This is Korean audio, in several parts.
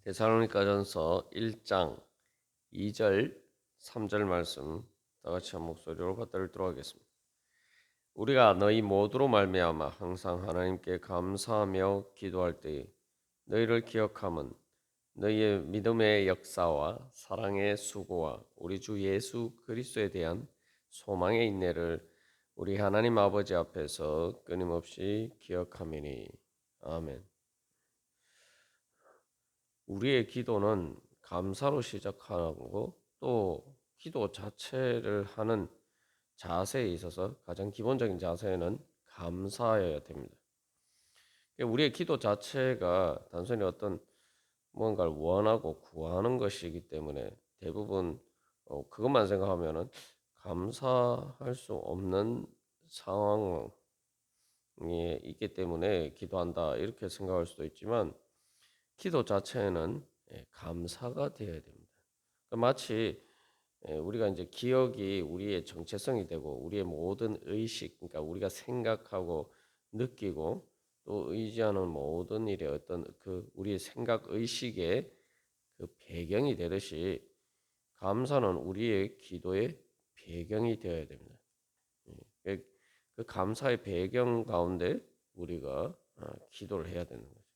데살로니가전서 1장 2절 3절 말씀 다 같이 한 목소리로 받들어 읽도록 하겠습니다. 우리가 너희 모두로 말미암아 항상 하나님께 감사하며 기도할 때에 너희를 기억함은 너희의 믿음의 역사와 사랑의 수고와 우리 주 예수 그리스도에 대한 소망의 인내를 우리 하나님 아버지 앞에서 끊임없이 기억함이니. 아멘. 우리의 기도는 감사로 시작하고 또 기도 자체를 하는 자세에 있어서 가장 기본적인 자세는 감사여야 됩니다. 우리의 기도 자체가 단순히 어떤 무언가를 원하고 구하는 것이기 때문에 대부분 그것만 생각하면은 감사할 수 없는 상황이 있기 때문에 기도한다 이렇게 생각할 수도 있지만 기도 자체는 감사가 되어야 됩니다. 마치 우리가 이제 기억이 우리의 정체성이 되고 우리의 모든 의식, 그러니까 우리가 생각하고 느끼고 또 의지하는 모든 일의 어떤 그 우리의 생각 의식의 그 배경이 되듯이 감사는 우리의 기도의 배경이 되어야 됩니다. 그 감사의 배경 가운데 우리가 기도를 해야 되는 거죠.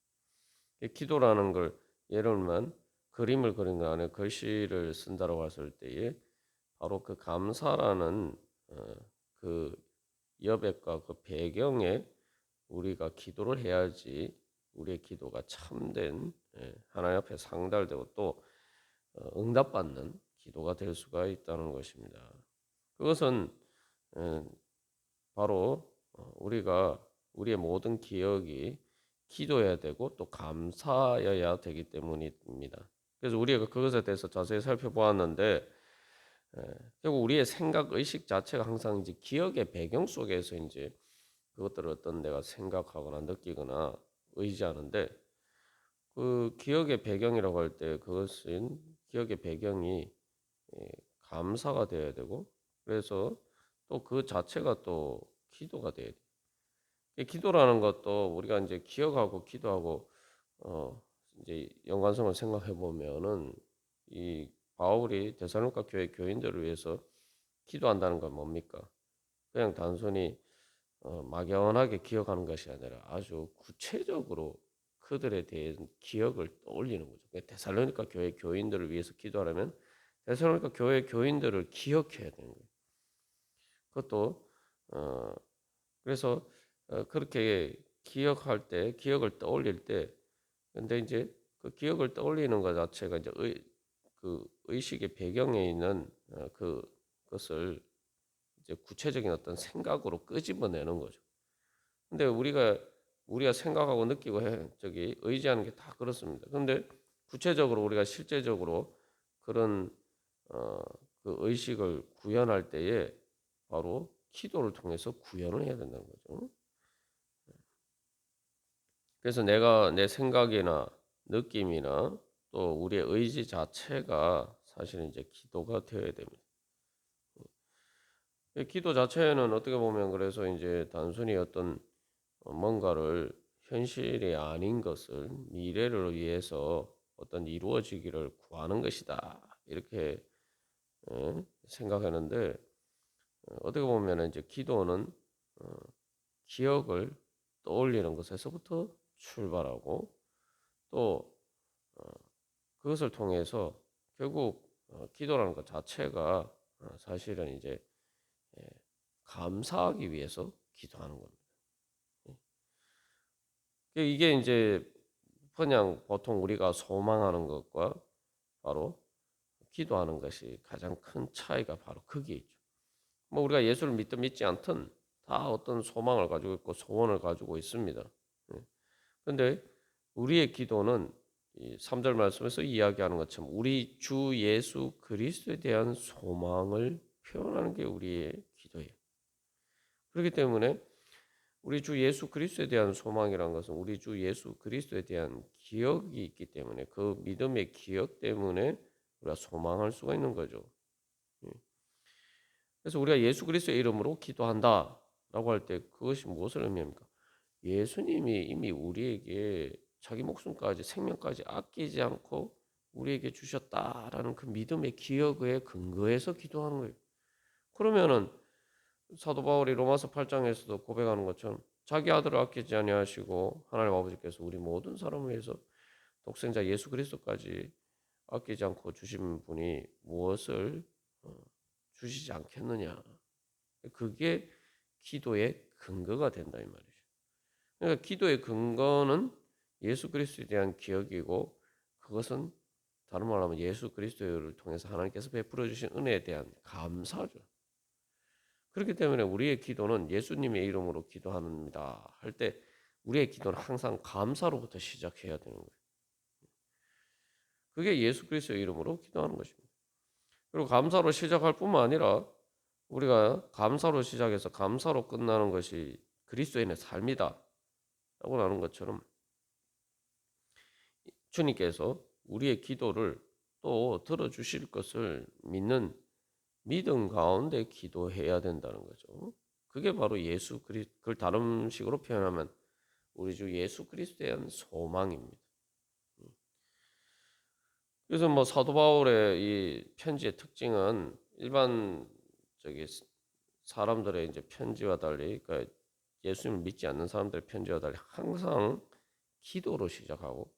기도라는 걸 예를 들면 그림을 그린 거 안에 글씨를 쓴다고 했을 때에 바로 그 감사라는 그 여백과 그 배경에 우리가 기도를 해야지 우리의 기도가 참된 하나님 앞에 상달되고 또 응답받는 기도가 될 수가 있다는 것입니다. 그것은 바로 우리가 우리의 모든 기억이 기도해야 되고 또 감사여야 되기 때문입니다. 그래서 우리가 그것에 대해서 자세히 살펴보았는데 결국 우리의 생각 의식 자체가 항상 이제 기억의 배경 속에서 이제 그것들을 어떤 내가 생각하거나 느끼거나 의지하는데 그 기억의 배경이라고 할 때 그것은 기억의 배경이 감사가 되어야 되고 그래서 또 그 자체가 또 기도가 돼야 돼. 기도라는 것도 우리가 이제 기억하고 기도하고 이제 연관성을 생각해 보면은 이 바울이 데살로니가 교회 교인들을 위해서 기도한다는 건 뭡니까? 그냥 단순히 막연하게 기억하는 것이 아니라 아주 구체적으로 그들에 대한 기억을 떠올리는 거죠. 데살로니가 교회 교인들을 위해서 기도하려면 데살로니가 교회 교인들을 기억해야 되는 거예요. 그것도 그래서 그렇게 기억할 때 기억을 떠올릴 때 근데 이제 그 기억을 떠올리는 것 자체가 이제 그 의식의 배경에 있는 그것을 이제 구체적인 어떤 생각으로 끄집어내는 거죠. 근데 우리가 생각하고 느끼고 저기 의지하는 게 다 그렇습니다. 근데 구체적으로 우리가 실제적으로 그런 어, 그 의식을 구현할 때에 바로 기도를 통해서 구현을 해야 된다는 거죠. 그래서 내가 내 생각이나 느낌이나 또 우리의 의지 자체가 사실은 이제 기도가 되어야 됩니다. 기도 자체는 어떻게 보면 그래서 이제 단순히 어떤 뭔가를 현실이 아닌 것을 미래를 위해서 어떤 이루어지기를 구하는 것이다. 이렇게 생각하는데 어떻게 보면 이제 기도는 어, 기억을 떠올리는 것에서부터 출발하고 또 그것을 통해서 결국 기도라는 것 자체가 사실은 이제 예, 감사하기 위해서 기도하는 겁니다. 이게 이제 그냥 보통 우리가 소망하는 것과 바로 기도하는 것이 가장 큰 차이가 바로 거기에 있죠. 뭐 우리가 예수를 믿든 믿지 않든 다 어떤 소망을 가지고 있고 소원을 가지고 있습니다. 그런데 우리의 기도는 이 3절 말씀에서 이야기하는 것처럼 우리 주 예수 그리스도에 대한 소망을 표현하는 게 우리의 기도예요. 그렇기 때문에 우리 주 예수 그리스도에 대한 소망이라는 것은 우리 주 예수 그리스도에 대한 기억이 있기 때문에 그 믿음의 기억 때문에 우리가 소망할 수가 있는 거죠. 예. 그래서 우리가 예수 그리스도의 이름으로 기도한다라고 할 때 그것이 무엇을 의미합니까? 예수님이 이미 우리에게 자기 목숨까지 생명까지 아끼지 않고 우리에게 주셨다라는 그 믿음의 기억에 근거해서 기도하는 거예요. 그러면은 사도 바울이 로마서 8장에서도 고백하는 것처럼 자기 아들을 아끼지 아니하시고 하나님 아버지께서 우리 모든 사람을 위해서 독생자 예수 그리스도까지 아끼지 않고 주신 분이 무엇을 주시지 않겠느냐. 그게 기도의 근거가 된다 이 말이죠. 그러니까 기도의 근거는 예수 그리스도에 대한 기억이고 그것은 다른 말로 하면 예수 그리스도를 통해서 하나님께서 베풀어 주신 은혜에 대한 감사죠. 그렇기 때문에 우리의 기도는 예수님의 이름으로 기도합니다 할 때 우리의 기도는 항상 감사로부터 시작해야 되는 거예요. 그게 예수 그리스도의 이름으로 기도하는 것입니다. 그리고 감사로 시작할 뿐만 아니라 우리가 감사로 시작해서 감사로 끝나는 것이 그리스도인의 삶이다 라고 하는 것처럼 주님께서 우리의 기도를 또 들어주실 것을 믿는 믿음 가운데 기도해야 된다는 거죠. 그게 바로 예수 그리스도, 그걸 다른 식으로 표현하면 우리 주 예수 그리스도에 대한 소망입니다. 그래서 뭐 사도 바울의 이 편지의 특징은 일반 저기 사람들의 이제 편지와 달리, 그러니까 예수님을 믿지 않는 사람들의 편지와 달리 항상 기도로 시작하고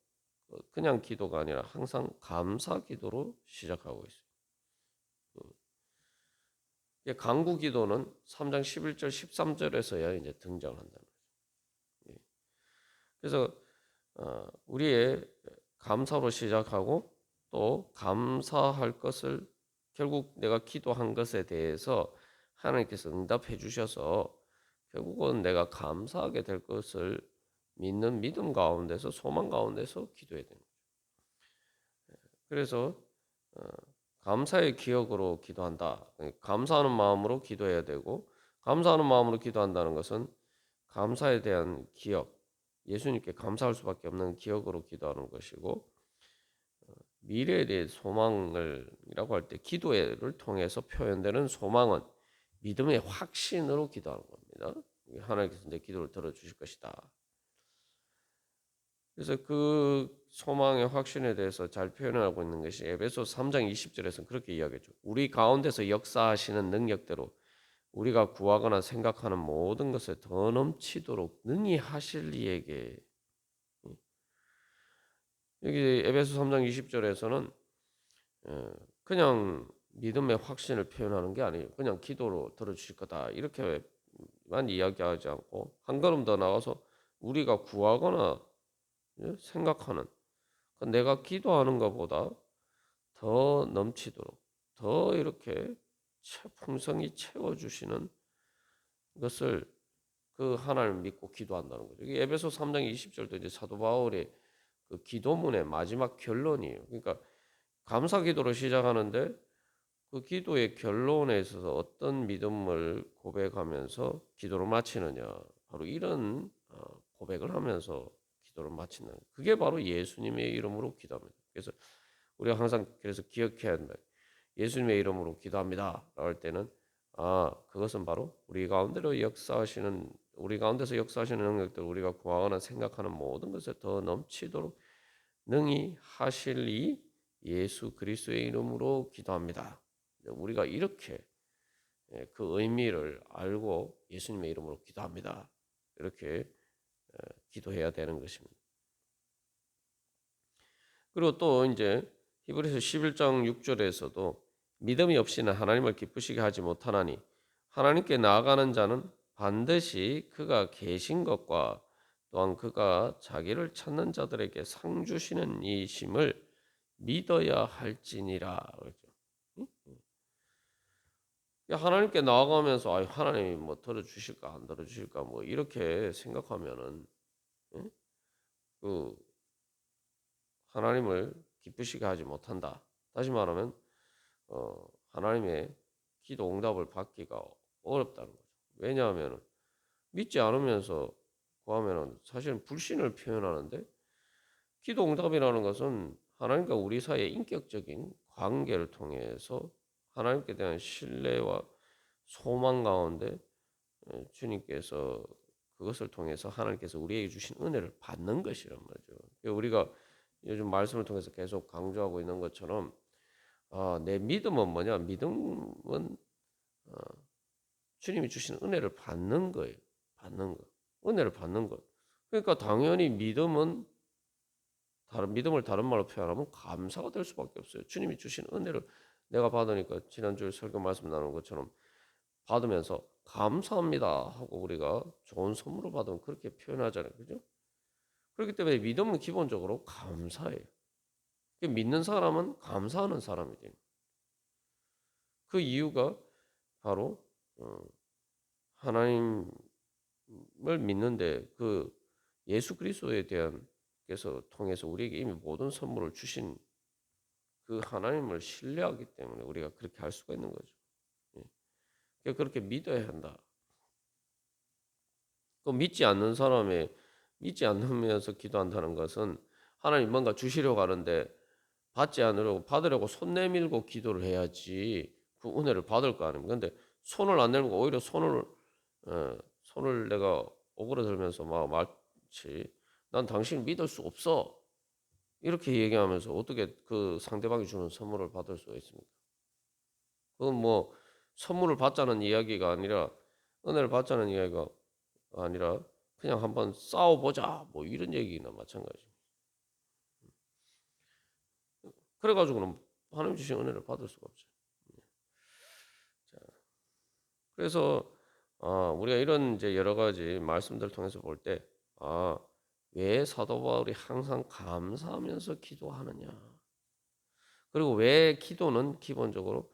그냥 기도가 아니라 항상 감사 기도로 시작하고 있어요. 간구 기도는 3장 11절 13절에서야 이제 등장한다는 거죠. 그래서 우리의 감사로 시작하고 또 감사할 것을 결국 내가 기도한 것에 대해서 하나님께서 응답해 주셔서 결국은 내가 감사하게 될 것을 믿는 믿음 가운데서 소망 가운데서 기도해야 됩니다. 그래서 감사의 기억으로 기도한다. 감사하는 마음으로 기도해야 되고 감사하는 마음으로 기도한다는 것은 감사에 대한 기억, 예수님께 감사할 수밖에 없는 기억으로 기도하는 것이고 미래에 대해 소망을이라고 할 때 기도를 통해서 표현되는 소망은 믿음의 확신으로 기도하는 겁니다. 하나님께서 내 기도를 들어주실 것이다. 그래서 그 소망의 확신에 대해서 잘 표현하고 있는 것이 에베소 3장 20절에서는 그렇게 이야기했죠. 우리 가운데서 역사하시는 능력대로 우리가 구하거나 생각하는 모든 것에 더 넘치도록 능히 하실 이에게. 여기 에베소 3장 20절에서는 그냥 믿음의 확신을 표현하는 게 아니에요. 그냥 기도로 들어주실 거다 이렇게만 이야기하지 않고 한 걸음 더 나가서 우리가 구하거나 생각하는 내가 기도하는 것보다 더 넘치도록 더 이렇게 풍성히 채워주시는 것을 그 하나님을 믿고 기도한다는 거죠. 이게 에베소 3장 20절도 이제 사도 바울의 그 기도문의 마지막 결론이에요. 그러니까 감사 기도로 시작하는데 그 기도의 결론에 있어서 어떤 믿음을 고백하면서 기도를 마치느냐, 바로 이런 고백을 하면서 기도를 마친다. 그게 바로 예수님의 이름으로 기도합니다. 그래서 우리가 항상 그래서 기억해야 한다. 예수님의 이름으로 기도합니다. 할 때는 그것은 바로 우리 가운데서 역사하시는 능력들 우리가 구하거나 생각하는 모든 것에 더 넘치도록 능히 하실 이 예수 그리스도의 이름으로 기도합니다. 우리가 이렇게 그 의미를 알고 예수님의 이름으로 기도합니다. 이렇게 기도해야 되는 것입니다. 그리고 또 이제 히브리서 11장 6절에서도 믿음이 없이는 하나님을 기쁘시게 하지 못하나니 하나님께 나아가는 자는 반드시 그가 계신 것과 또한 그가 자기를 찾는 자들에게 상 주시는 이심을 믿어야 할지니라. 그렇죠? 하나님께 나아가면서 하나님이 뭐 들어주실까 안 들어주실까 뭐 이렇게 생각하면은 그 하나님을 기쁘시게 하지 못한다. 다시 말하면 하나님의 기도 응답을 받기가 어렵다는 거죠. 왜냐하면 믿지 않으면서 구하면 사실은 불신을 표현하는데 기도 응답이라는 것은 하나님과 우리 사이의 인격적인 관계를 통해서 하나님께 대한 신뢰와 소망 가운데 주님께서 그것을 통해서 하나님께서 우리에게 주신 은혜를 받는 것이란 말이죠. 그러니까 우리가 요즘 말씀을 통해서 계속 강조하고 있는 것처럼 내 믿음은 뭐냐? 믿음은 어, 주님이 주신 은혜를 받는 거예요. 받는 거. 은혜를 받는 것. 그러니까 당연히 믿음을 다른 말로 표현하면 감사가 될 수밖에 없어요. 주님이 주신 은혜를 내가 받으니까 지난주에 설교 말씀 나눈 것처럼 받으면서 감사합니다 하고 우리가 좋은 선물을 받으면 그렇게 표현하잖아요. 그죠? 그렇기 때문에 믿음은 기본적으로 감사해요. 믿는 사람은 감사하는 사람이 돼요. 그 이유가 바로 하나님을 믿는데 그 예수 그리스도에 대한 께서 통해서 우리에게 이미 모든 선물을 주신 그 하나님을 신뢰하기 때문에 우리가 그렇게 할 수가 있는 거죠. 예. 그러니까 그렇게 믿어야 한다. 그 믿지 않으면서 기도한다는 것은 하나님 뭔가 주시려고 하는데 받으려고 손 내밀고 기도를 해야지 그 은혜를 받을 거 아닙니까? 근데 손을 안 내밀고 오히려 손을 내가 오그라들면서 막 마치 난 당신을 믿을 수 없어 이렇게 얘기하면서 어떻게 그 상대방이 주는 선물을 받을 수가 있습니까? 그건 뭐 선물을 받자는 이야기가 아니라 은혜를 받자는 이야기가 아니라 그냥 한번 싸워보자 뭐 이런 얘기나 마찬가지. 그래가지고는 하나님 주신 은혜를 받을 수가 없죠. 자, 그래서 우리가 이런 이제 여러 가지 말씀들을 통해서 볼 때 왜 사도 바울이 항상 감사하면서 기도하느냐? 그리고 왜 기도는 기본적으로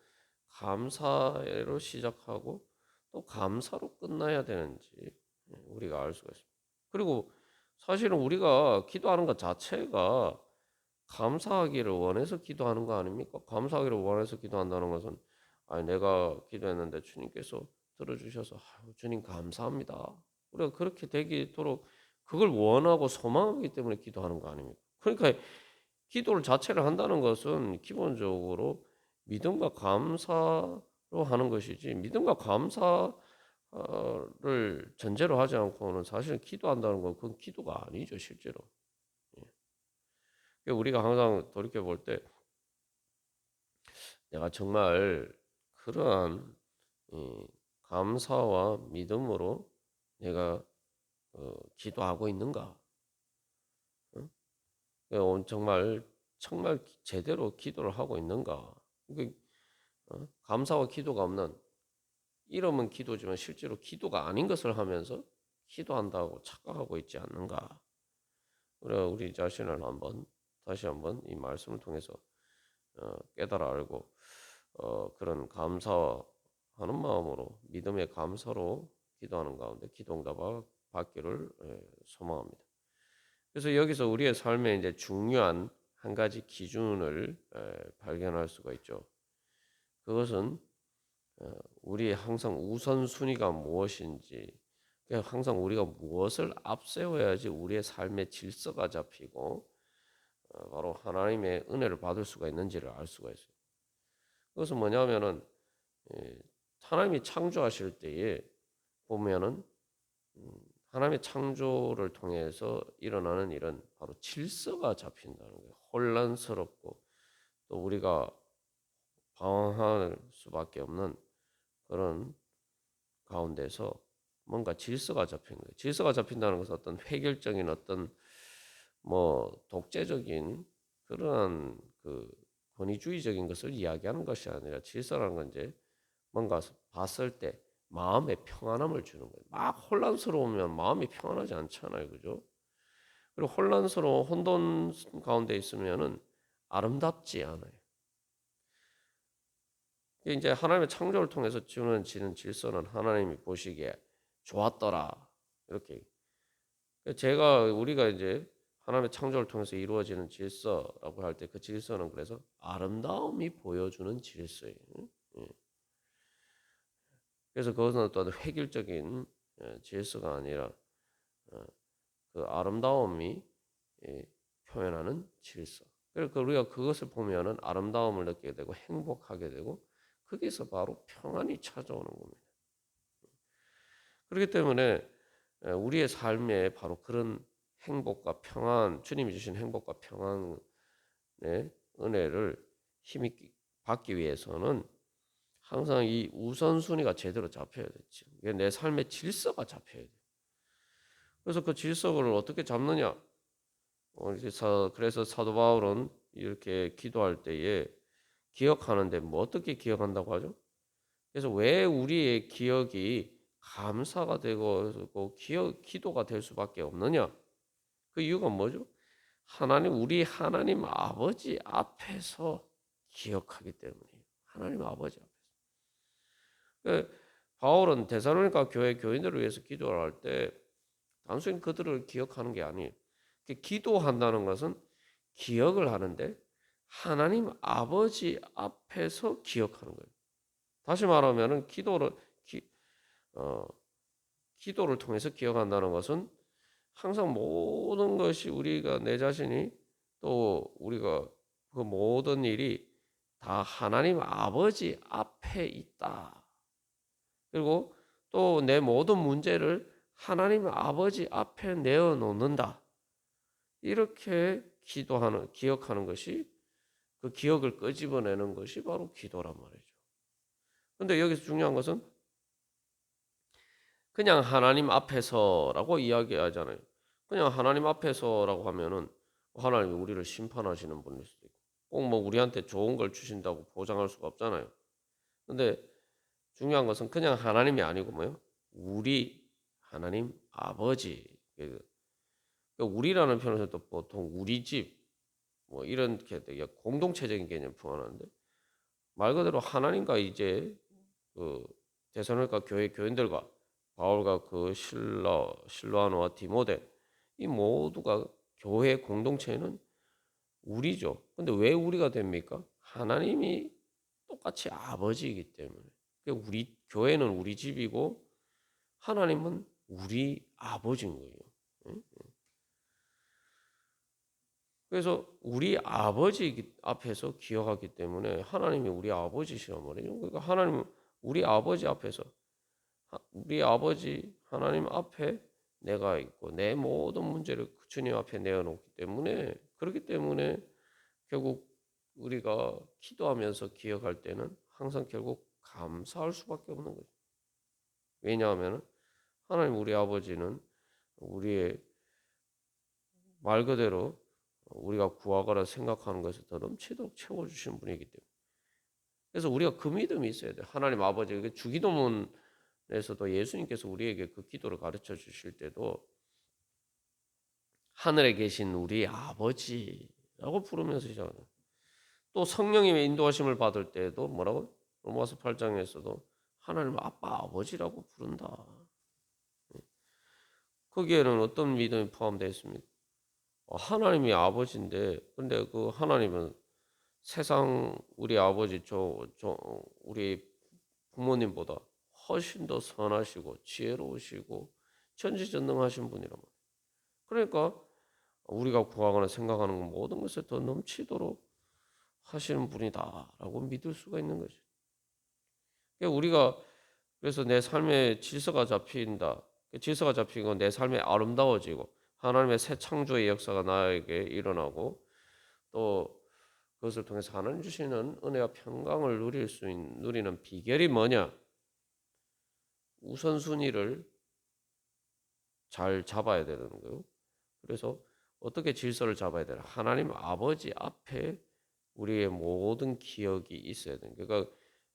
감사로 시작하고 또 감사로 끝나야 되는지 우리가 알 수가 있습니다. 그리고 사실은 우리가 기도하는 것 자체가 감사하기를 원해서 기도하는 거 아닙니까? 감사하기를 원해서 기도한다는 것은 내가 기도했는데 주님께서 들어주셔서 주님 감사합니다. 우리가 그렇게 되도록 그걸 원하고 소망하기 때문에 기도하는 거 아닙니까? 그러니까 기도를 자체를 한다는 것은 기본적으로 믿음과 감사로 하는 것이지 믿음과 감사를 전제로 하지 않고는 사실은 기도한다는 건 그건 기도가 아니죠 실제로. 우리가 항상 돌이켜 볼 때 내가 정말 그러한 감사와 믿음으로 내가 기도하고 있는가? 응? 정말 제대로 기도를 하고 있는가? 감사와 기도가 없는 이름은 기도지만 실제로 기도가 아닌 것을 하면서 기도한다고 착각하고 있지 않는가? 우리 자신을 다시 한번 이 말씀을 통해서 깨달아 알고 그런 감사하는 마음으로 믿음의 감사로 기도하는 가운데 기도응답 받기를 소망합니다. 그래서 여기서 우리의 삶에 이제 중요한 한 가지 기준을 발견할 수가 있죠. 그것은 우리의 항상 우선순위가 무엇인지, 항상 우리가 무엇을 앞세워야지 우리의 삶의 질서가 잡히고 바로 하나님의 은혜를 받을 수가 있는지를 알 수가 있어요. 그것은 뭐냐면은 하나님이 창조하실 때에 보면은 하나님의 창조를 통해서 일어나는 일은 바로 질서가 잡힌다는 거예요. 혼란스럽고 또 우리가 방황할 수밖에 없는 그런 가운데서 뭔가 질서가 잡힌 거예요. 질서가 잡힌다는 것은 어떤 획일적인 어떤 뭐 독재적인 그러한 그 권위주의적인 것을 이야기하는 것이 아니라 질서라는 건 이제 뭔가 봤을 때 마음의 평안함을 주는 거예요. 막 혼란스러우면 마음이 평안하지 않잖아요. 그죠? 그리고 혼란스러워 혼돈 가운데 있으면은 아름답지 않아요. 이제 하나님의 창조를 통해서 지는 질서는 하나님이 보시기에 좋았더라. 이렇게. 우리가 이제 하나님의 창조를 통해서 이루어지는 질서라고 할 때 그 질서는 그래서 아름다움이 보여주는 질서예요. 그래서 그것은 어떤 획일적인 질서가 아니라 그 아름다움이 표현하는 질서. 그래서 우리가 그것을 보면은 아름다움을 느끼게 되고 행복하게 되고 거기서 바로 평안이 찾아오는 겁니다. 그렇기 때문에 우리의 삶에 바로 그런 행복과 평안, 주님이 주신 행복과 평안의 은혜를 힘있게 받기 위해서는 항상 이 우선순위가 제대로 잡혀야 되지. 이게 내 삶의 질서가 잡혀야 돼. 그래서 그 질서를 어떻게 잡느냐? 그래서 사도 바울은 이렇게 기도할 때에 기억하는데 뭐 어떻게 기억한다고 하죠? 그래서 왜 우리의 기억이 감사가 되고 기도가 될 수밖에 없느냐? 그 이유가 뭐죠? 우리 하나님 아버지 앞에서 기억하기 때문이에요. 하나님 아버지 앞에서. 바울은 데살로니가 교회 교인들을 위해서 기도를 할 때 단순히 그들을 기억하는 게 아니에요. 기도한다는 것은 기억을 하는데 하나님 아버지 앞에서 기억하는 거예요. 다시 말하면은 어, 기도를 통해서 기억한다는 것은 항상 모든 것이 우리가 내 자신이 또 우리가 그 모든 일이 다 하나님 아버지 앞에 있다. 그리고 또 내 모든 문제를 하나님 아버지 앞에 내어 놓는다. 이렇게 기억하는 것이 그 기억을 끄집어내는 것이 바로 기도란 말이죠. 근데 여기서 중요한 것은 그냥 하나님 앞에서라고 이야기하잖아요. 그냥 하나님 앞에서라고 하면은 하나님이 우리를 심판하시는 분일 수도 있고 꼭 뭐 우리한테 좋은 걸 주신다고 보장할 수가 없잖아요. 근데 중요한 것은 그냥 하나님이 아니고 뭐요? 우리 하나님 아버지. 우리라는 표현에서 또 보통 우리 집 뭐 이렇게 되게 공동체적인 개념 표현하는데 말 그대로 하나님과 이제 그 데살로니가 교회 교인들과 바울과 그 실로아노와 디모데 이 모두가 교회 공동체는 우리죠. 근데 왜 우리가 됩니까? 하나님이 똑같이 아버지이기 때문에. 우리 교회는 우리 집이고 하나님은 우리 아버지인 거예요. 응? 그래서 우리 아버지 앞에서 기억하기 때문에 하나님이 우리 아버지시란 말이에요. 그러니까 하나님은 우리 아버지 앞에서 우리 아버지 하나님 앞에 내가 있고 내 모든 문제를 주님 앞에 내어놓기 때문에 그렇기 때문에 결국 우리가 기도하면서 기억할 때는 항상 결국 감사할 수밖에 없는 거죠. 왜냐하면 하나님 우리 아버지는 우리의 말 그대로 우리가 구하거나 생각하는 것을 더 넘치도록 채워주신 분이기 때문에 그래서 우리가 그 믿음이 있어야 돼요. 하나님 아버지 주기도문에서도 예수님께서 우리에게 그 기도를 가르쳐 주실 때도 하늘에 계신 우리 아버지라고 부르면서 시작해요. 또 성령님의 인도하심을 받을 때도 뭐라고? 로마서 8장에서도 하나님 아빠 아버지라고 부른다. 거기에는 어떤 믿음이 포함되어 있습니까? 하나님이 아버지인데 근데 그 하나님은 세상 우리 아버지 우리 부모님보다 훨씬 더 선하시고 지혜로우시고 전지전능하신 분이란 말이에요. 그러니까 우리가 구하거나 생각하는 모든 것을 더 넘치도록 하시는 분이다라고 믿을 수가 있는 거죠. 그러니까 우리가 그래서 내 삶의 질서가 잡힌다. 질서가 잡히고 내 삶이 아름다워지고 하나님의 새 창조의 역사가 나에게 일어나고 또 그것을 통해서 하나님 주시는 은혜와 평강을 누리는 비결이 뭐냐? 우선순위를 잘 잡아야 되는 거예요. 그래서 어떻게 질서를 잡아야 되나? 하나님 아버지 앞에 우리의 모든 기억이 있어야 되는 거예요.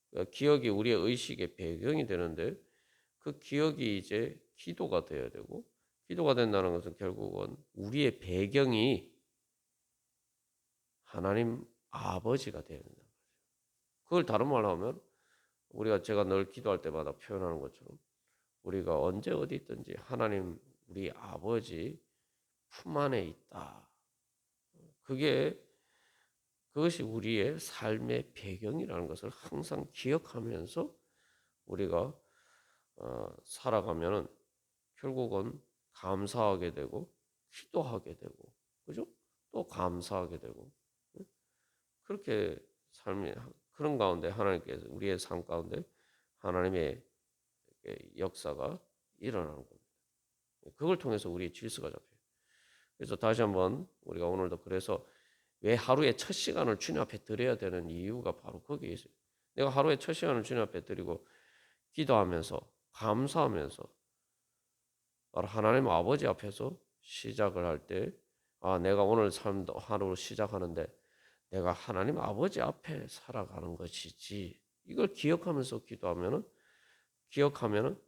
그러니까 기억이 우리의 의식의 배경이 되는데 그 기억이 이제 기도가 되어야 되고 기도가 된다는 것은 결국은 우리의 배경이 하나님 아버지가 되어야 된다. 그걸 다른 말로 하면 제가 늘 기도할 때마다 표현하는 것처럼 우리가 언제 어디 있든지 하나님 우리 아버지 품 안에 있다. 그것이 우리의 삶의 배경이라는 것을 항상 기억하면서 우리가 살아가면은 결국은 감사하게 되고 기도하게 되고 그죠? 또 감사하게 되고 그렇게 그런 가운데 하나님께서 우리의 삶 가운데 하나님의 역사가 일어나는 겁니다. 그걸 통해서 우리의 질서가 잡혀요. 그래서 다시 한번 우리가 오늘도 그래서 왜 하루에 첫 시간을 주님 앞에 드려야 되는 이유가 바로 거기에 있어요. 내가 하루에 첫 시간을 주님 앞에 드리고 기도하면서 감사하면서 바로 하나님 아버지 앞에서 시작을 할 때, 아, 내가 오늘 삶도 하루를 시작하는데 내가 하나님 아버지 앞에 살아가는 것이지. 이걸 기억하면서 기도하면은, 기억하면은,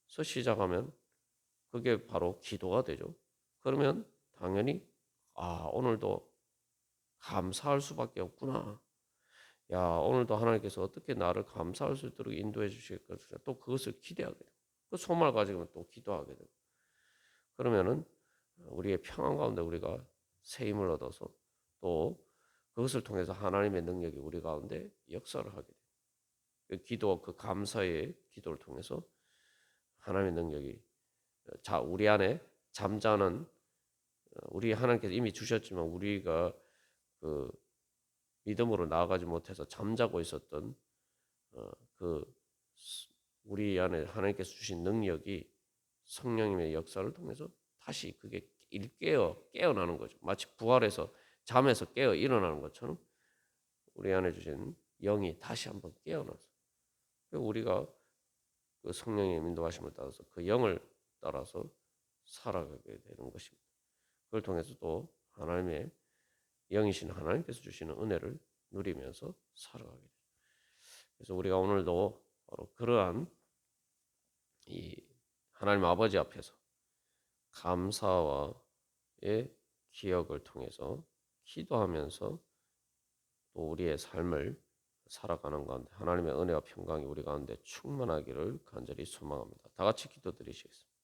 서 시작하면 그게 바로 기도가 되죠. 그러면 당연히, 아, 오늘도 감사할 수밖에 없구나. 야, 오늘도 하나님께서 어떻게 나를 감사할 수 있도록 인도해 주실 것이냐. 또 그것을 기대하게 되고, 그 소망을 가지고 또 기도하게 되고, 그러면은 우리의 평안 가운데 우리가 새 힘을 얻어서 또 그것을 통해서 하나님의 능력이 우리 가운데 역사를 하게 돼요. 그 기도, 그 감사의 기도를 통해서 하나님의 능력이 우리 안에 잠자는 우리 하나님께서 이미 주셨지만 우리가 그 믿음으로 나아가지 못해서 잠자고 있었던 그 우리 안에 하나님께서 주신 능력이 성령님의 역사를 통해서 다시 그게 깨어나는 거죠. 마치 부활해서 잠에서 깨어 일어나는 것처럼 우리 안에 주신 영이 다시 한번 깨어나서 우리가 그 성령의 인도하심을 따라서 그 영을 따라서 살아가게 되는 것입니다. 그걸 통해서 또 하나님의 영이신 하나님께서 주시는 은혜를 누리면서 살아가게 됩니다. 그래서 우리가 오늘도 바로 그러한 이 하나님 아버지 앞에서 감사와의 기억을 통해서 기도하면서 또 우리의 삶을 살아가는 가운데 하나님의 은혜와 평강이 우리 가운데 충만하기를 간절히 소망합니다. 다 같이 기도드리시겠습니다.